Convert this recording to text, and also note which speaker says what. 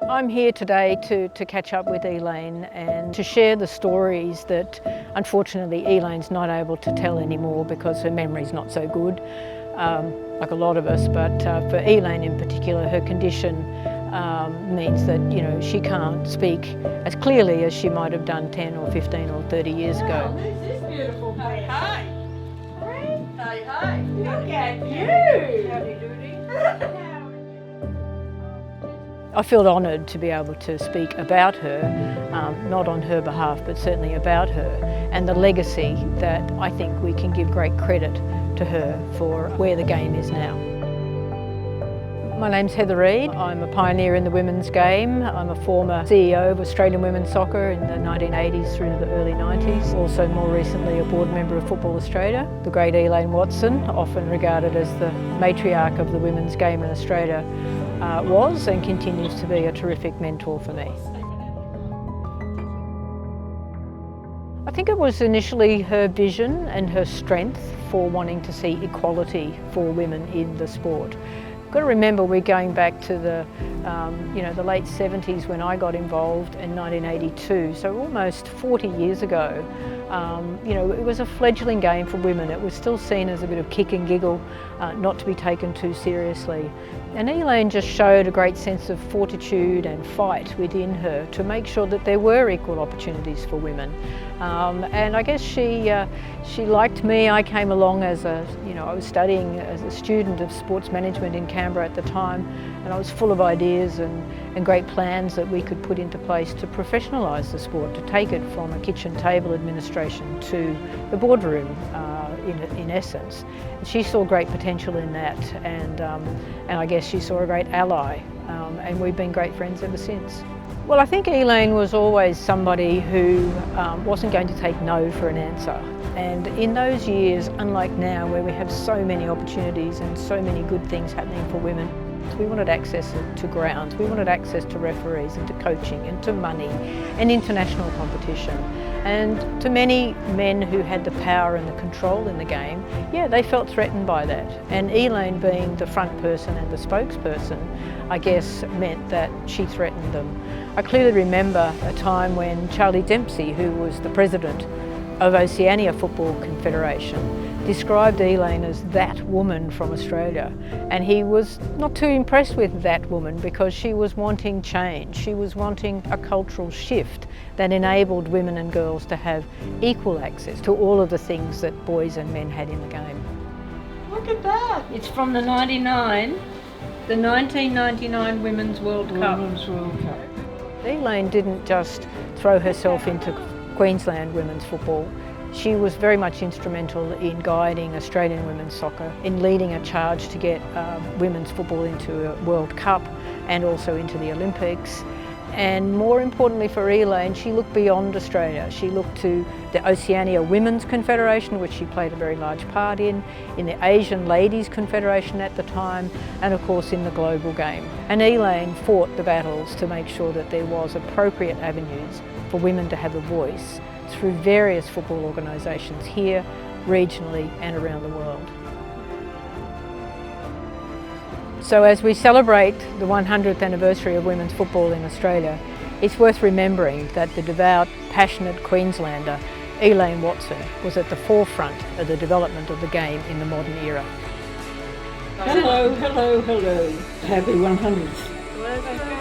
Speaker 1: I'm here today to catch up with Elaine and to share the stories that unfortunately Elaine's not able to tell anymore because her memory's not so good, like a lot of us, but for Elaine in particular, her condition means that, you know, she can't speak as clearly as she might have done 10 or 15 or 30 years ago.
Speaker 2: Who's this beautiful place? Hi. Hey, hi. Look at you. Howdy doody.
Speaker 1: I feel honoured to be able to speak about her, not on her behalf, but certainly about her, and the legacy that I think we can give great credit to her for where the game is now. My name's Heather Reid. I'm a pioneer in the women's game. I'm a former CEO of Australian women's soccer in the 1980s through to the early 90s. Also more recently a board member of Football Australia. The great Elaine Watson, often regarded as the matriarch of the women's game in Australia, was and continues to be a terrific mentor for me. I think it was initially her vision and her strength for wanting to see equality for women in the sport. You've got to remember we're going back to the late 70s when I got involved in 1982, so almost 40 years ago. It was a fledgling game for women. It was still seen as a bit of kick and giggle, not to be taken too seriously. And Elaine just showed a great sense of fortitude and fight within her to make sure that there were equal opportunities for women. And I guess she liked me. I came along as I was studying as a student of sports management in Canberra at the time, and I was full of ideas and great plans that we could put into place to professionalise the sport, to take it from a kitchen table administration to the boardroom in essence. And she saw great potential in that, and I guess she saw a great ally, and we've been great friends ever since. Well, I think Elaine was always somebody who wasn't going to take no for an answer. And in those years, unlike now where we have so many opportunities and so many good things happening for women, we wanted access to grounds, we wanted access to referees and to coaching and to money and international competition. And to many men who had the power and the control in the game, yeah, they felt threatened by that. And Elaine, being the front person and the spokesperson, I guess meant that she threatened them. I clearly remember a time when Charlie Dempsey, who was the president of Oceania Football Confederation, described Elaine as that woman from Australia, and he was not too impressed with that woman because she was wanting change. She was wanting a cultural shift that enabled women and girls to have equal access to all of the things that boys and men had in the game.
Speaker 2: Look at that.
Speaker 1: It's from the 1999 Women's World Cup.
Speaker 2: Women's World Cup.
Speaker 1: Elaine didn't just throw herself into Queensland women's football. She was very much instrumental in guiding Australian women's soccer, in leading a charge to get women's football into a World Cup and also into the Olympics. And more importantly for Elaine, she looked beyond Australia. She looked to the Oceania Women's Confederation, which she played a very large part in the Asian Ladies Confederation at the time, and of course in the global game. And Elaine fought the battles to make sure that there was appropriate avenues for women to have a voice through various football organisations here, regionally and around the world. So as we celebrate the 100th anniversary of women's football in Australia, it's worth remembering that the devout, passionate Queenslander, Elaine Watson, was at the forefront of the development of the game in the modern era.
Speaker 2: Hello, hello, hello. Happy 100th.